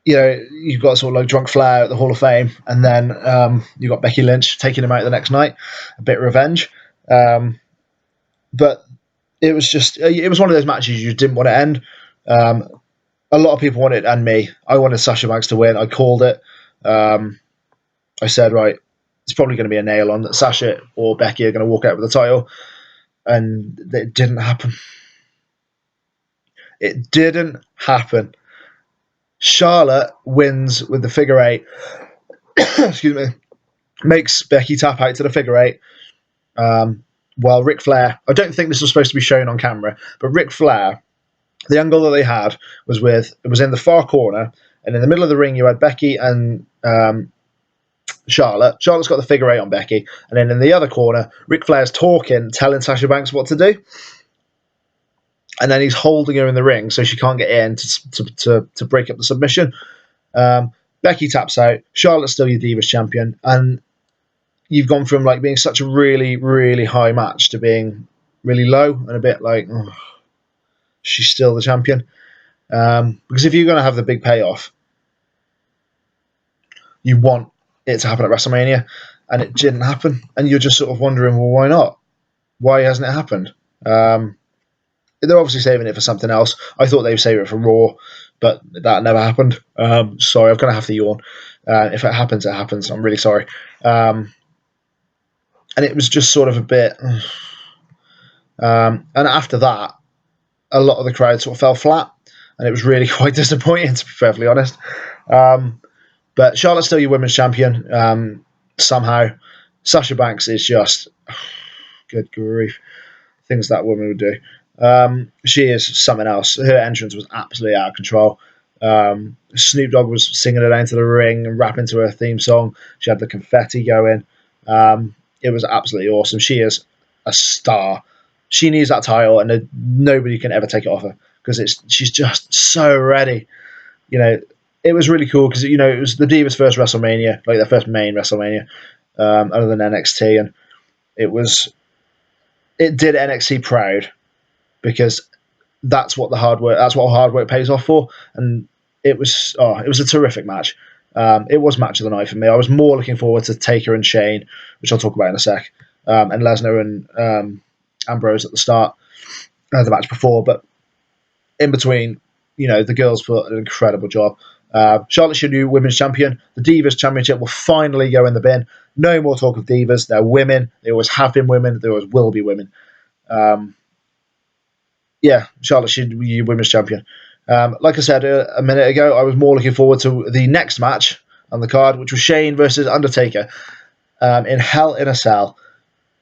You've got sort of like drunk Flair at the Hall of Fame, and then you've got Becky Lynch taking him out the next night, a bit of revenge. But it was one of those matches you didn't want to end. A lot of people wanted, and me, I wanted Sasha Banks to win. I called it. I said, right, it's probably going to be a nail on that Sasha or Becky are going to walk out with the title. And it didn't happen. It didn't happen. Charlotte wins with the figure eight. Excuse me. Makes Becky tap out to the figure eight. While Ric Flair, I don't think this was supposed to be shown on camera, but Ric Flair, the angle that they had was in the far corner, and in the middle of the ring you had Becky and Charlotte. Charlotte's got the figure eight on Becky, and then in the other corner, Ric Flair's talking, telling Sasha Banks what to do, and then he's holding her in the ring so she can't get in to break up the submission. Becky taps out. Charlotte's still your Divas champion, and you've gone from like being such a really high match to being really low and a bit like, she's still the champion. Because if you're going to have the big payoff, you want it to happen at WrestleMania, and it didn't happen, and you're just sort of wondering, well, why not? Why hasn't it happened? They're obviously saving it for something else. I thought they would save it for Raw, but that never happened. Sorry, I'm going to have to yawn. If it happens, it happens. I'm really sorry. And it was just sort of a bit... and after that, a lot of the crowd sort of fell flat, and it was really quite disappointing, to be perfectly honest. But Charlotte's still your women's champion, somehow. Sasha Banks is just... good grief. Things that woman would do. She is something else. Her entrance was absolutely out of control. Snoop Dogg was singing her down to the ring and rapping to her theme song. She had the confetti going. It was absolutely awesome. She is a star. She needs that title, and nobody can ever take it off her because she's just so ready. It was really cool because it was the Divas' first WrestleMania, like their first main WrestleMania, other than NXT, and it did NXT proud because that's what hard work pays off for, and it was a terrific match. It was match of the night for me. I was more looking forward to Taker and Shane, which I'll talk about in a sec, and Lesnar and Ambrose at the start of the match before. But in between, the girls put an incredible job. Charlotte should be women's champion. The Divas Championship will finally go in the bin. No more talk of Divas. They're women. They always have been women. They always will be women. Um, yeah, Charlotte should be women's champion. Like I said a minute ago, I was more looking forward to the next match on the card, which was Shane versus Undertaker in Hell in a Cell.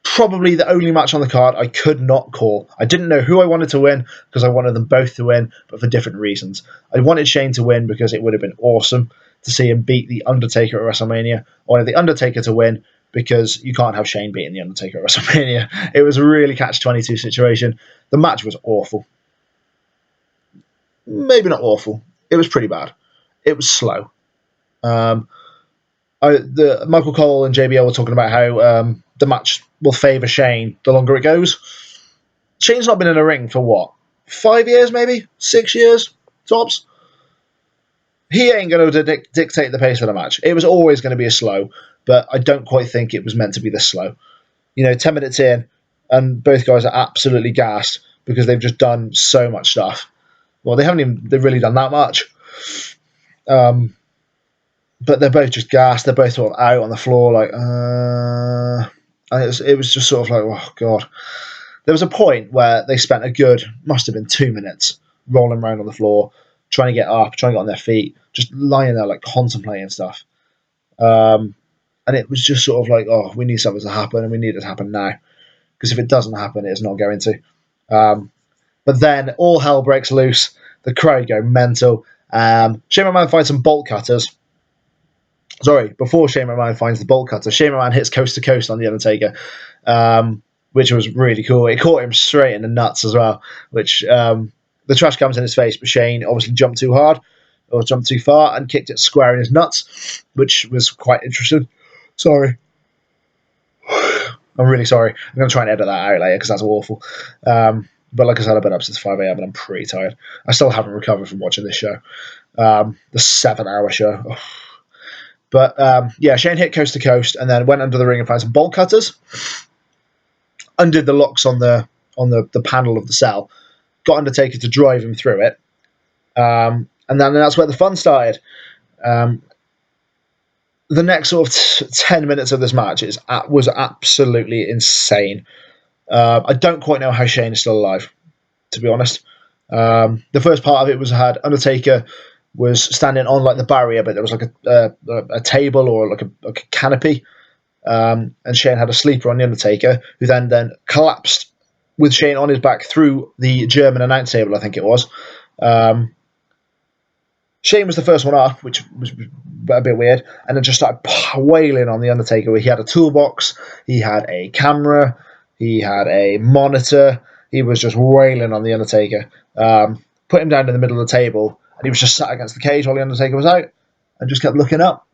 Probably the only match on the card I could not call. I didn't know who I wanted to win because I wanted them both to win, but for different reasons. I wanted Shane to win because it would have been awesome to see him beat The Undertaker at WrestleMania. I wanted The Undertaker to win because you can't have Shane beating The Undertaker at WrestleMania. It was a really catch-22 situation. The match was awful. Maybe not awful. It was pretty bad. It was slow. Um, the Michael Cole and JBL were talking about how the match will favour Shane the longer it goes. Shane's not been in a ring for what? 5 years, maybe? 6 years? Tops? He ain't going to dictate the pace of the match. It was always going to be a slow, but I don't quite think it was meant to be this slow. 10 minutes in, and both guys are absolutely gassed because they've just done so much stuff. Well, they've really done that much. But they're both just gassed. They're both sort of out on the floor, like, it was just sort of like, oh, God. There was a point where they spent must have been 2 minutes, rolling around on the floor, trying to get up, trying to get on their feet, just lying there, like, contemplating stuff. And it was just sort of like, oh, we need something to happen, and we need it to happen now. Because if it doesn't happen, it's not going to. But then all hell breaks loose. The crowd go mental. Shane McMahon finds some bolt cutters. Sorry, before Shane McMahon finds the bolt cutter, Shane McMahon hits coast to coast on The Undertaker, which was really cool. It caught him straight in the nuts as well, which the trash comes in his face, but Shane obviously jumped too hard or jumped too far and kicked it square in his nuts, which was quite interesting. Sorry. I'm really sorry. I'm going to try and edit that out later because that's awful. But like I said, I've been up since 5 a.m. and I'm pretty tired. I still haven't recovered from watching this show. The 7-hour show. Oh. But yeah, Shane hit coast to coast and then went under the ring and found some bolt cutters. Undid the locks on the panel of the cell. Got Undertaker to drive him through it. And then that's where the fun started. The next sort of 10 minutes of this match was absolutely insane. I don't quite know how Shane is still alive, to be honest. The first part of it had Undertaker was standing on like the barrier, but there was like a table or like a canopy, and Shane had a sleeper on the Undertaker, who then collapsed with Shane on his back through the German announce table, I think it was. Shane was the first one up, which was a bit weird, and then just started wailing on the Undertaker. He had a toolbox, he had a camera, he had a monitor. He was just wailing on the Undertaker. Put him down in the middle of the table, and he was just sat against the cage while the Undertaker was out, and just kept looking up.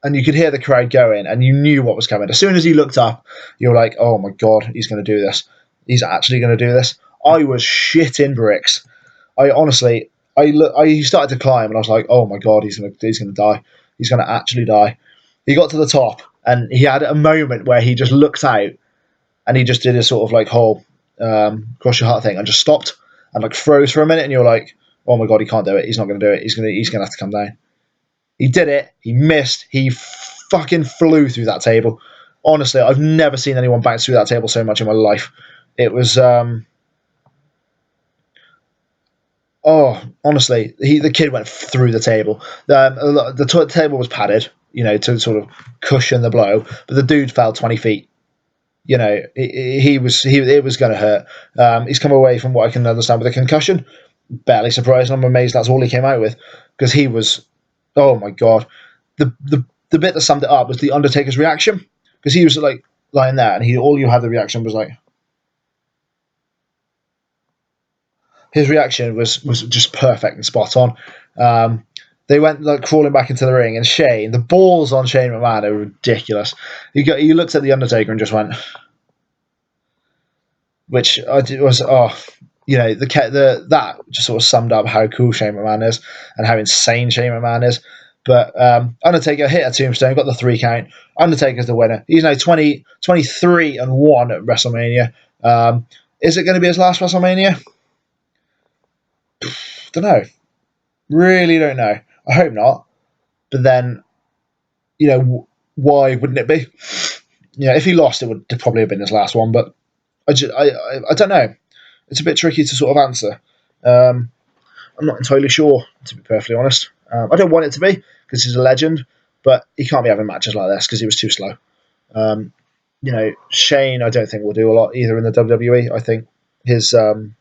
And you could hear the crowd going, and you knew what was coming. As soon as he looked up, you were like, "Oh my God, he's going to do this. He's actually going to do this." I was shitting bricks. I honestly, he started to climb, and I was like, "Oh my God, he's going to die. He's going to actually die." He got to the top, and he had a moment where he just looked out, and he just did a sort of like whole cross your heart thing, and just stopped and like froze for a minute, and you're like, "Oh my God, he can't do it. He's not going to do it. He's going to have to come down." He did it. He missed. He fucking flew through that table. Honestly, I've never seen anyone bounce through that table so much in my life. It was. Honestly, the kid went through the table. The table was padded, to sort of cushion the blow, but the dude fell 20 feet. It was going to hurt. He's come away from what I can understand with a concussion. Barely surprised, and I'm amazed that's all he came out with, because he was. Oh my God, the bit that summed it up was the Undertaker's reaction, because he was like lying there, and all you had the reaction was like. His reaction was just perfect and spot on. They went like crawling back into the ring, and Shane, the balls on Shane McMahon are ridiculous. He looked at the Undertaker and just went, which was that just sort of summed up how cool Shane McMahon is and how insane Shane McMahon is. But Undertaker hit a tombstone, got the 3 count. Undertaker's the winner. He's now 23-1 at WrestleMania. Is it going to be his last WrestleMania? Don't know. Really don't know. I hope not. But then, why wouldn't it be? If he lost, it would probably have been his last one. But I don't know. It's a bit tricky to sort of answer. I'm not entirely sure, to be perfectly honest. I don't want it to be because he's a legend, but he can't be having matches like this because he was too slow. Shane, I don't think will do a lot either in the WWE. I think his sort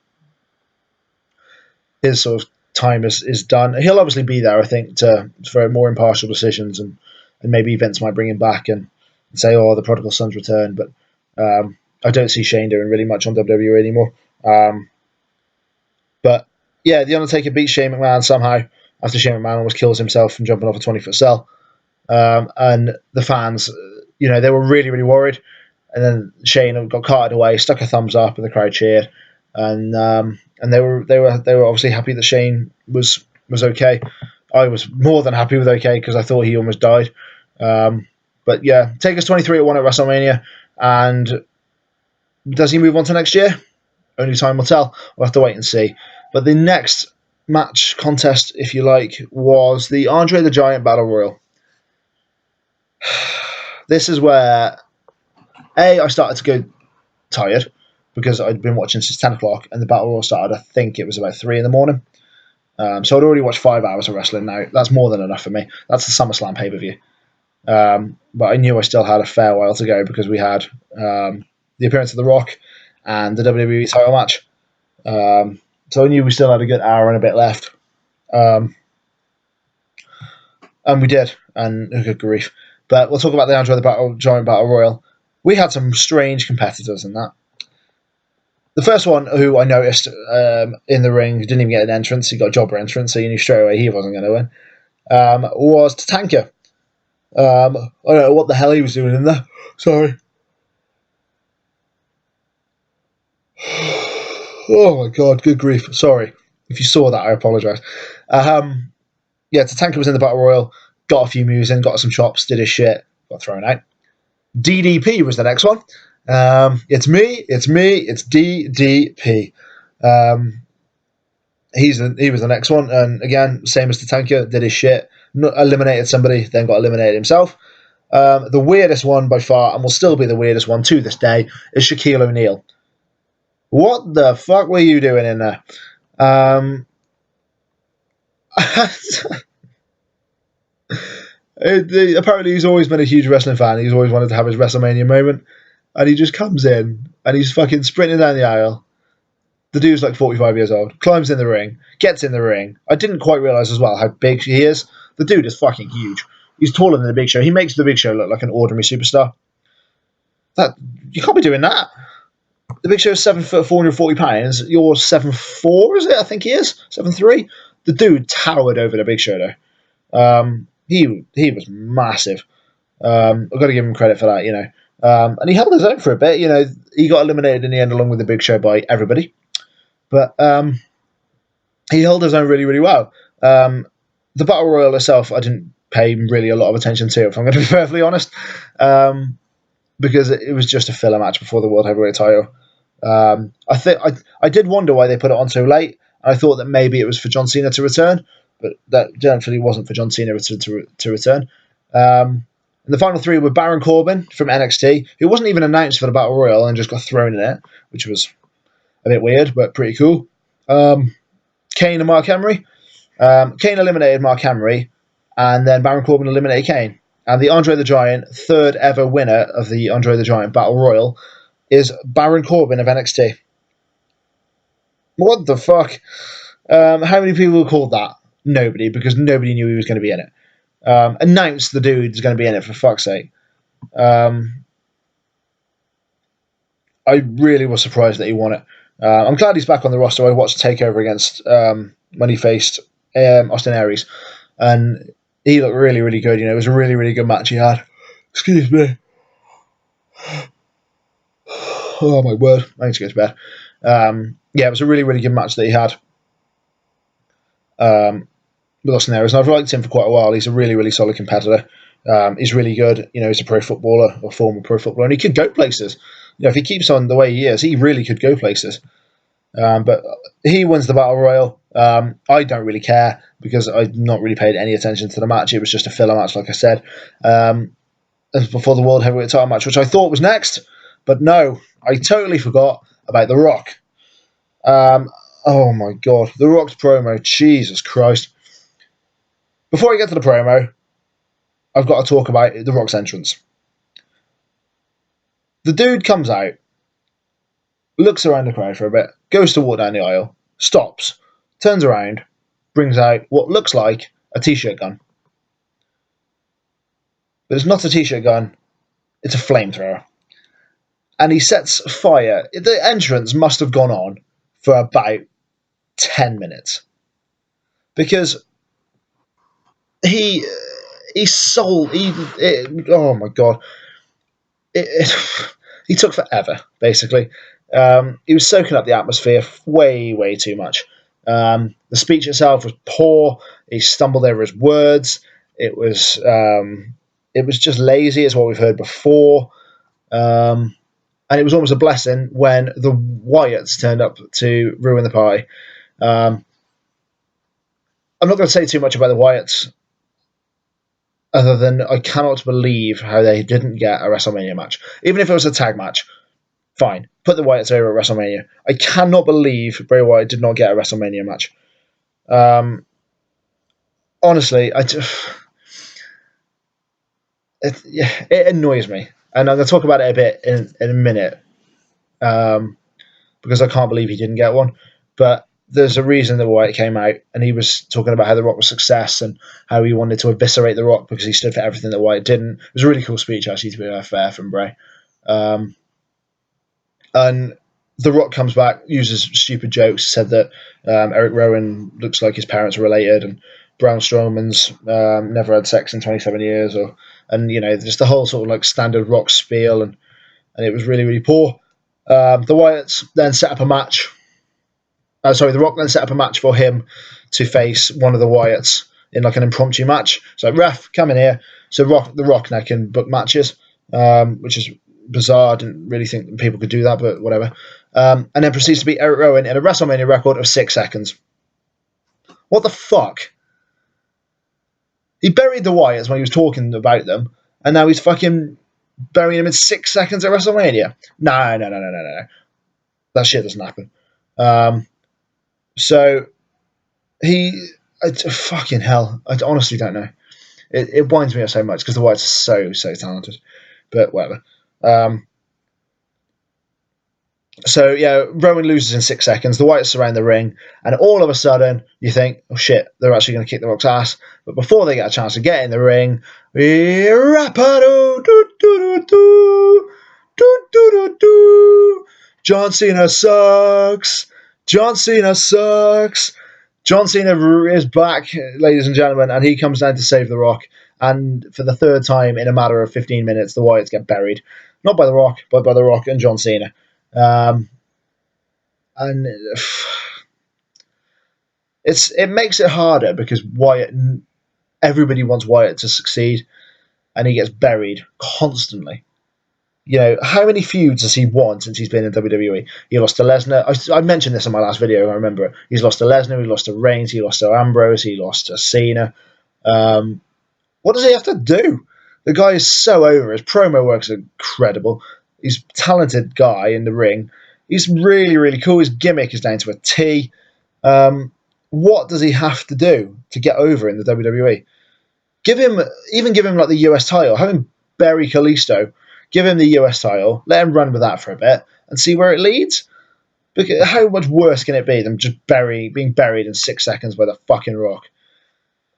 of time is done. He'll obviously be there, I think, for more impartial decisions, and maybe Vince might bring him back and say, "Oh, the prodigal son's returned." But I don't see Shane doing really much on WWE anymore. But yeah, the Undertaker beats Shane McMahon somehow after Shane McMahon almost kills himself from jumping off a 20-foot cell. And the fans, they were really, really worried. And then Shane got carted away, stuck a thumbs up, and the crowd cheered. And they were obviously happy that Shane was okay. I was more than happy with okay because I thought he almost died. But yeah, Taker's 23-1 at WrestleMania, and does he move on to next year? Only time will tell. We'll have to wait and see. But the next match contest, if you like, was the Andre the Giant Battle Royal. This is where I started to go tired because I'd been watching since 10 o'clock and the Battle Royal started, I think it was about 3 in the morning. So I'd already watched 5 hours of wrestling now. That's more than enough for me. That's the SummerSlam pay-per-view. But I knew I still had a fair while to go because we had the appearance of The Rock and the WWE title match. So I knew we still had a good hour and a bit left. And we did, and good grief. But we'll talk about the Andre the Giant Battle Royal. We had some strange competitors in that. The first one who I noticed in the ring, didn't even get an entrance, he got a jobber entrance, so you knew straight away he wasn't going to win, was Tatanka. I don't know what the hell he was doing in there. Sorry. Oh my god, good grief. Sorry. If you saw that, I apologise. Tatanka was in the Battle Royal, got a few moves in, got some chops, did his shit, got thrown out. DDP was the next one. It's me, it's DDP. He was the next one, and again, same as Tatanka, did his shit, eliminated somebody, then got eliminated himself. The weirdest one by far, and will still be the weirdest one to this day, is Shaquille O'Neal. What the fuck were you doing in there? Apparently he's always been a huge wrestling fan. He's always wanted to have his WrestleMania moment, and he just comes in and he's fucking sprinting down the aisle. The dude's like 45 years old, climbs in the ring, gets in the ring. I didn't quite realize as well how big he is. The dude is fucking huge. He's taller than the Big Show. He makes the Big Show look like an ordinary superstar. That you can't be doing that. The Big Show is 7 foot, 440 pounds. You're 7'4", is it? I think he is 7'3". The dude towered over the Big Show though. He was massive. I've got to give him credit for that, and he held his own for a bit. He got eliminated in the end along with the Big Show by everybody, but he held his own really, really well. The Battle Royal itself, I didn't pay really a lot of attention to, if I'm going to be perfectly honest, because it was just a filler match before the World Heavyweight title. I did wonder why they put it on so late. I thought that maybe it was for John Cena to return, but that definitely wasn't for John Cena to return. And the final 3 were Baron Corbin from NXT, who wasn't even announced for the Battle Royal and just got thrown in it, which was a bit weird, but pretty cool. Kane and Mark Henry. Kane eliminated Mark Henry, and then Baron Corbin eliminated Kane. And the Andre the Giant, third ever winner of the Andre the Giant Battle Royal, is Baron Corbin of NXT. What the fuck? How many people called that? Nobody, because nobody knew he was going to be in it. Announced the dude's going to be in it, for fuck's sake. I really was surprised that he won it. I'm glad he's back on the roster. I watched Takeover against when he faced Austin Aries, and he looked really, really good. It was a really, really good match he had. Excuse me. Oh my word! I need to go to bed. It was a really, really good match that he had. with Austin Aries, and I've liked him for quite a while. He's a really, really solid competitor. He's really good. He's a pro footballer or former pro footballer, and he could go places. If he keeps on the way he is, he really could go places. But he wins the battle royal. I don't really care because I've not really paid any attention to the match. It was just a filler match, like I said. As before the World Heavyweight title match, which I thought was next, but no, I totally forgot about The Rock. Oh my god, The Rock's promo, Jesus Christ. Before I get to the promo, I've got to talk about The Rock's entrance. The dude comes out, looks around the crowd for a bit, goes to walk down the aisle, stops, turns around, brings out what looks like a t-shirt gun. But it's not a t-shirt gun, it's a flamethrower. And he sets fire. The entrance must have gone on for about 10 minutes. Because he sold, oh my god. He took forever, basically. He was soaking up the atmosphere way, way too much. The speech itself was poor. He stumbled over his words. It was just lazy. It's what we've heard before. And it was almost a blessing when the Wyatts turned up to ruin the party. I'm not going to say too much about the Wyatts, other than I cannot believe how they didn't get a WrestleMania match. Even if it was a tag match, fine. Put the Wyatts over at WrestleMania. I cannot believe Bray Wyatt did not get a WrestleMania match. Honestly, it annoys me. And I'm going to talk about it a bit in a minute, because I can't believe he didn't get one. But there's a reason that Wyatt came out, and he was talking about how The Rock was success and how he wanted to eviscerate The Rock because he stood for everything that Wyatt didn't. It was a really cool speech, actually, to be fair, from Bray. And The Rock comes back, uses stupid jokes, said that Eric Rowan looks like his parents are related, and Braun Strowman's never had sex in 27 years, and just the whole sort of like standard Rock spiel, and it was really, really poor. The Wyatts then set up a match. The Rock then set up a match for him to face one of the Wyatts in like an impromptu match. So, ref, come in here. So The Rock now can book matches, which is bizarre. I didn't really think people could do that, but whatever. And then proceeds to beat Eric Rowan in a WrestleMania record of 6 seconds. What the fuck? He buried the Wyatts when he was talking about them, and now he's fucking burying them in 6 seconds at WrestleMania. No. That shit doesn't happen. So fucking hell. I honestly don't know. It winds me up so much because the Wyatts are so talented. But whatever. So yeah, Rowan loses in 6 seconds. The Wyatts surround the ring, and all of a sudden you think, "Oh shit, they're actually going to kick the Rock's ass." But before they get a chance to get in the ring, John Cena sucks. John Cena sucks. John Cena is back, ladies and gentlemen, and he comes down to save The Rock. And for the third time in a matter of 15 minutes, the Wyatts get buried. Not by The Rock, but by The Rock and John Cena. And it makes it harder because everybody wants Wyatt to succeed, and he gets buried constantly. How many feuds has he won since he's been in WWE? He lost to Lesnar. I mentioned this in my last video, I remember. He's lost to Lesnar, he lost to Reigns, he lost to Ambrose, he lost to Cena. What does he have to do? The guy is so over. His promo works are incredible. He's a talented guy in the ring. He's really, really cool. His gimmick is down to a T. What does he have to do to get over in the WWE? Give him like the US title. Have him bury Kalisto. Give him the US title. Let him run with that for a bit and see where it leads. Because how much worse can it be than just being buried in 6 seconds by the fucking Rock?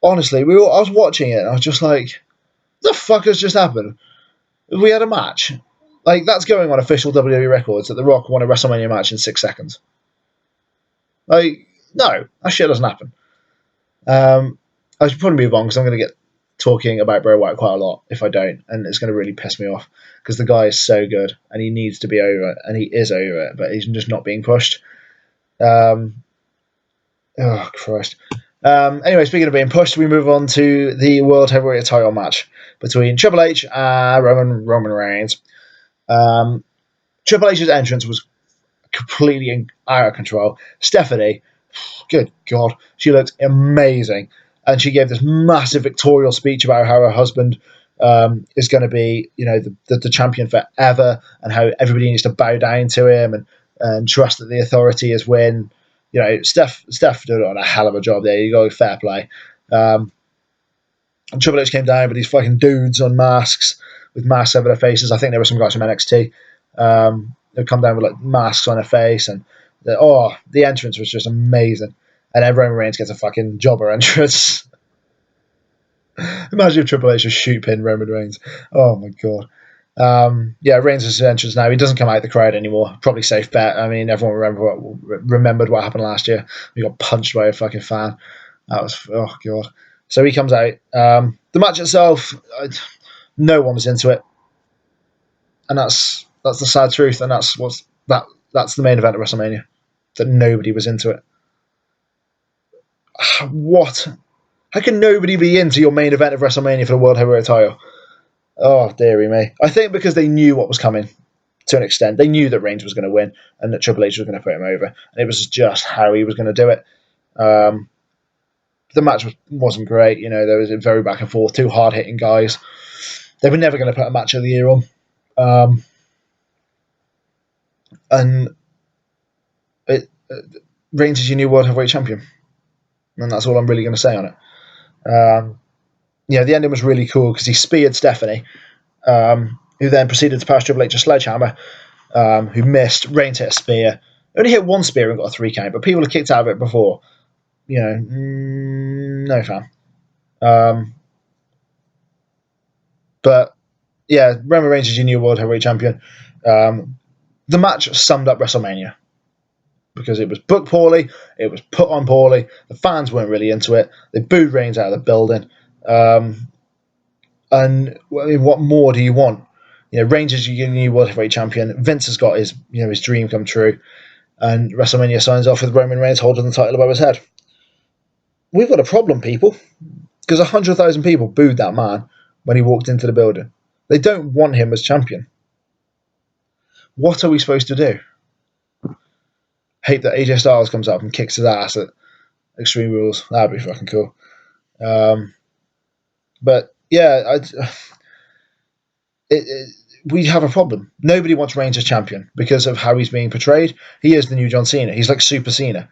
Honestly, I was watching it and I was just like, the fuck has just happened? We had a match. Like, that's going on official WWE records that The Rock won a WrestleMania match in 6 seconds. Like, no, that shit doesn't happen. I should probably move on because I'm going to get talking about Bray Wyatt quite a lot if I don't, and it's going to really piss me off because the guy is so good and he needs to be over it, and he is over it, but he's just not being pushed. Oh, Christ. Anyway, speaking of being pushed, we move on to the World Heavyweight title match between Triple H and Roman Reigns. Triple H's entrance was completely out of control. Stephanie, good God, she looked amazing. And she gave this massive victorial speech about how her husband is going to be, the champion forever, and how everybody needs to bow down to him and trust that the authority is win. Steph did a hell of a job there. You got fair play. And Triple H came down with these fucking dudes on masks with masks over their faces. I think there were some guys from NXT. They'd come down with like masks on their face, and the entrance was just amazing. And then Roman Reigns gets a fucking jobber entrance. Imagine if Triple H just shoot pin Roman Reigns. Oh my god. Reigns' entrance now. He doesn't come out the crowd anymore. Probably safe bet. I mean, everyone remembered what happened last year. We got punched by a fucking fan. That was god. So he comes out. The match itself, no one was into it, and that's the sad truth. And that's the main event of WrestleMania. That nobody was into it. What? How can nobody be into your main event of WrestleMania for the World Heavyweight title? Oh, dearie me. I think because they knew what was coming to an extent. They knew that Reigns was going to win and that Triple H was going to put him over. And it was just how he was going to do it. The match wasn't great. There was a very back and forth, two hard-hitting guys. They were never going to put a match of the year on. Reigns is your new World Heavyweight Champion. And that's all I'm really going to say on it. The ending was really cool because he speared Stephanie, who then proceeded to pass Triple H a sledgehammer, who missed. Reigns hit a spear. Only hit one spear and got a 3 count, but people have kicked out of it before. No fan. But yeah, Roman Reigns is your new World Heavyweight Champion. The match summed up WrestleMania because it was booked poorly, it was put on poorly, the fans weren't really into it, they booed Reigns out of the building. And what more do you want? Reigns is your new World Heavyweight Champion. Vince has got his dream come true, and WrestleMania signs off with Roman Reigns holding the title above his head. We've got a problem, people, because 100,000 people booed that man when he walked into the building. They don't want him as champion. What are we supposed to do? Hate that AJ Styles comes up and kicks his ass at Extreme Rules. That'd be fucking cool. But yeah, we have a problem. Nobody wants Reigns as champion because of how he's being portrayed. He is the new John Cena. He's like Super Cena.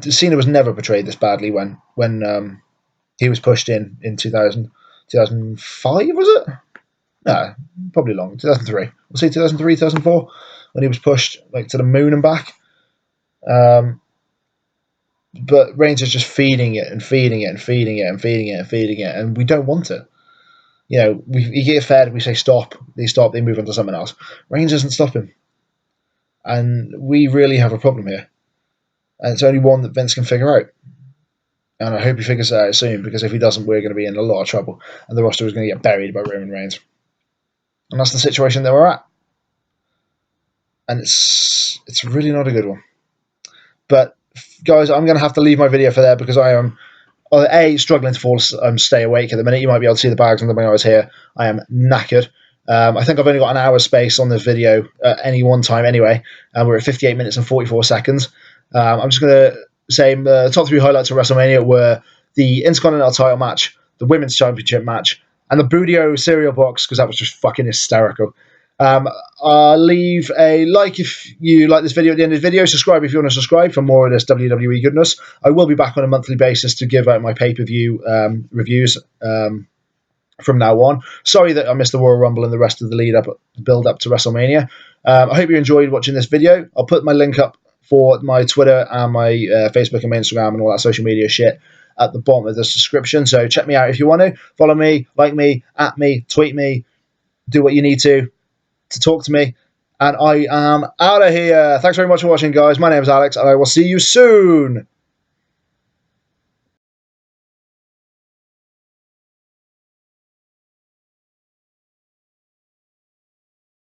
Cena was never portrayed this badly when he was pushed in 2005, was it? No, probably long. 2003. We'll say 2003, 2004, when he was pushed to the moon and back. But Reigns is just feeding it and feeding it and feeding it and feeding it and feeding it, and we don't want it. We get fed, we say stop, they move on to something else. Reigns doesn't stop him. And we really have a problem here. And it's only one that Vince can figure out. And I hope he figures it out soon, because if he doesn't, we're going to be in a lot of trouble. And the roster is going to get buried by Roman Reigns. And that's the situation that we're at. And it's really not a good one. But, guys, I'm going to have to leave my video for there because I am, struggling to stay awake at the minute. You might be able to see the bags under my eyes here. I am knackered. I think I've only got an hour's space on this video at any one time anyway. We're at 58 minutes and 44 seconds. I'm just going to say the top 3 highlights of WrestleMania were the Intercontinental title match, the Women's Championship match, and the Boodio cereal box, because that was just fucking hysterical. Leave a like if you like this video at the end of the video. Subscribe if you want to subscribe for more of this WWE goodness. I will be back on a monthly basis to give out my pay-per-view reviews from now on. Sorry that I missed the Royal Rumble and the rest of the build up to WrestleMania. I hope you enjoyed watching this video. I'll put my link up for my Twitter and my Facebook and my Instagram and all that social media shit at the bottom of the description. So check me out if you want to. Follow me, like me, at me, tweet me, do what you need to talk to me. And I am out of here. Thanks very much for watching, guys. My name is Alex, and I will see you soon.